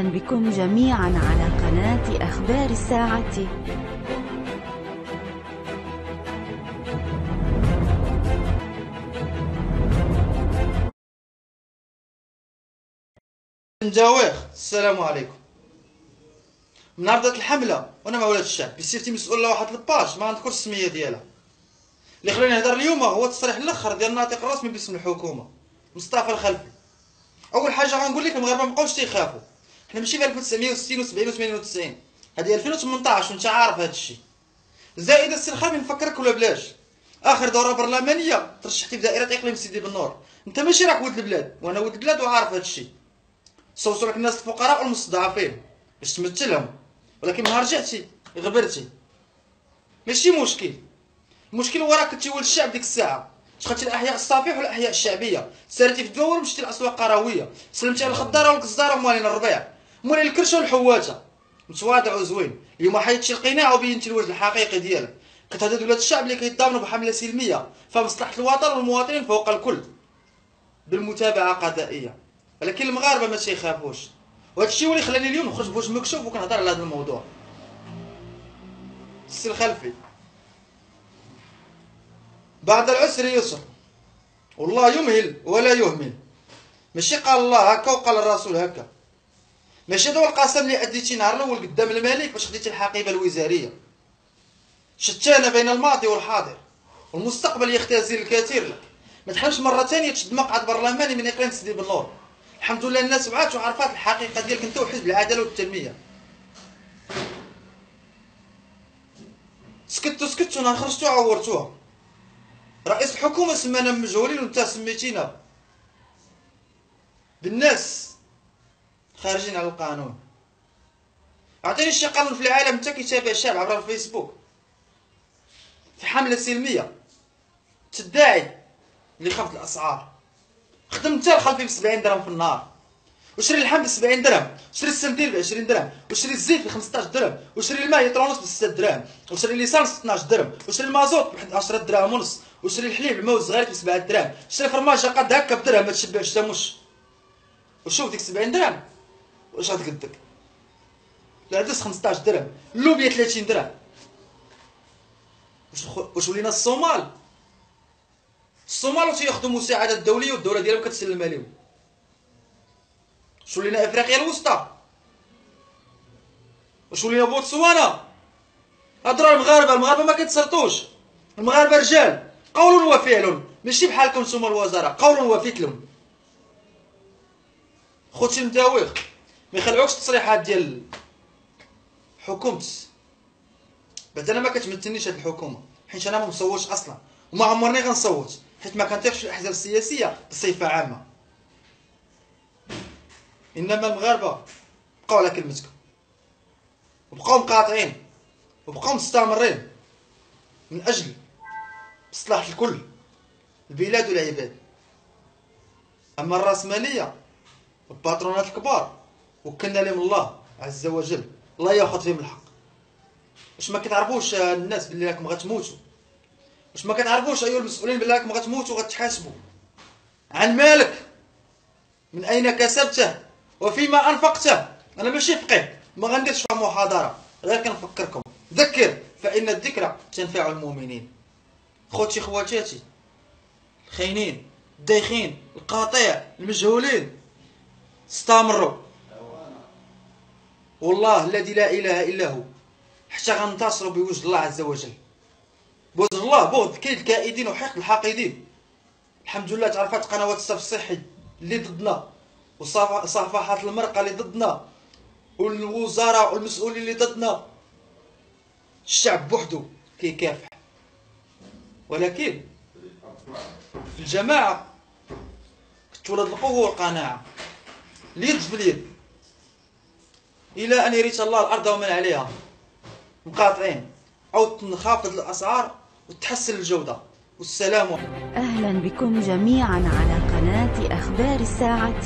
أهلا بكم جميعا على قناة أخبار الساعة. نجاويخ السلام عليكم. من نهار بدات الحمله وانا مع ولاد الشعب بصفتي مسؤول على واحد الباج ما غنذكرش السميه ديالها. اللي خلاني نهضر اليوم هو التصريح الاخر ديال الناطق الرسمي باسم الحكومه مصطفى الخلفي. اول حاجه غنقول لك المغاربه مابقاوش تيخافوا، حنا ماشي في 1960 و70 و98، هذه 2018 وانت عارف هذا الشيء. زائد السي الخلفي نفكرك ولا بلاش، اخر دوره برلمانيه ترشحتي في دائره اقليم سيدي بنور، انت ماشي راك ولد البلاد وانا ولد البلاد وعارف هذا الشيء. صوتوا لك الناس الفقراء والمستضعفين باش تمثلهم، ولكن نهار رجعتي غبرتي. ماشي مشكل، المشكل هو راك كنتي ولد الشعب ديك الساعه، دخلتي الاحياء الصفيح والاحياء الشعبيه، سارتي في الدواور ومشيتي للاسواق القرويه، سلمتي على الخضاره والكزاره ومالين الربيع، مولين الكرشه والحواته، متواضع وزوين. اليوم حيدتي القناع وبينتي الوجه الحقيقي ديالك، كتهدد ولاد الشعب اللي كيتضامنوا بحمله سلميه فمصلحه الوطن والمواطنين فوق الكل بالمتابعه قضائيه. ولكن المغاربه ما تيخافوش، وهذا الشيء هو اللي خلاني اليوم نخرج بوجه مكشوف وكنهضر على هذا الموضوع. السي الخلفي، بعد العسر يسر والله يمهل ولا يهمل، ماشي قال الله هكا وقال الرسول هكا، ماشي هذا هو القسم اللي اديتي نهار الاول قدام الملك باش خديتي الحقيبه الوزاريه. شتانه بين الماضي والحاضر والمستقبل يختزل الكثير لك. ما تحلمش مره ثانيه تشد مقعد برلماني من اقليم سيدي بنور. الحمد لله الناس وعات وعرفات الحقيقه ديالك انت وحزب العداله والتنميه. سكتوا نهار خرجتوا عورتوها. رئيس الحكومه سمانا مجهولين وانت سميتينا بالناس خارجين على القانون. اعطيني شي قانون في العالم انت كيتابع الشعب عبر الفيسبوك في حمله سلميه تدعي اللي خفض الاسعار. خدم انت الخلفي ب 70 درهم في النهار، وشري اللحم ب 70 درهم، وشري السنديل ب 20 درهم، وشري الزيت ب 15 درهم، وشري الماء يطرونس ب 6 دراهم، وشري الليسانس ب 12 درهم، وشري المازوت ب 10 دراهم ونص، وشري الحليب الماء الصغير ب 7 دراهم، شري فرماجه قد هكا بدرهم ما تشبعش تا مش. وشوف ديك 70 درهم واش غتقدك؟ العدس 15 درهم، اللوبيا 30 درهم. واش ولينا الصومال تياخذوا مساعدات دوليه والدوله ديالهم كتسلمها لهم. واش ولينا افريقيا الوسطى؟ واش ولينا بوتسوانا؟ هضروا المغاربه ما كيتسلطوش، المغاربه رجال قول وفعل، ماشي بحالكم نتوما الوزراء قول وفعل. خوتي المداويخ ما يخلعوكش التصريحات ديال حكومه. بعد انا ما كتمثلنيش هاد الحكومه حيت انا ما مصوتش اصلا وما عمرني غنصوت، حيت ما كنطيقش في الاحزاب السياسيه بصفه عامه. انما المغاربه بقاو على كلمتكم وبقاو مقاطعين وبقاو مستمرين من اجل مصلحه الكل، البلاد والعباد. اما الراسماليه والباترونات الكبار وكلنا لهم الله عز وجل، الله ياخذ فيهم الحق. واش ما كتعرفوش الناس بلي راكم غتموتوا؟ واش ما كتعرفوش ايها المسؤولين بلي راكم غتموتوا وغتحاسبوا عن مالك، من اين كسبته وفيما انفقته؟ انا ماشي فقيه ما غنديرش فيها محاضره، غير كنفكركم. ذكر فان الذكرى تنفع المؤمنين. خوتي خواتاتي الخاينين الدايخين القاطع المجهولين، استمروا والله الذي لا اله الا هو حتى غنتصروا بوجه الله عز وجل، بوجه الله بوجه كيد الكائدين وحقد الحاقدين. الحمد لله تعرفات قنوات الصف الصحي اللي ضدنا وصفحات المرقه اللي ضدنا والوزراء والمسؤولين اللي ضدنا. الشعب بوحدو كيكافح، ولكن في الجماعه كتولد القوه والقناعه، اليد في اليد، الى ان يرث الله الارض ومن عليها. مقاطعين او تنخفض الاسعار وتحسن الجوده. والسلام. أهلا بكم جميعا على قناة أخبار الساعة.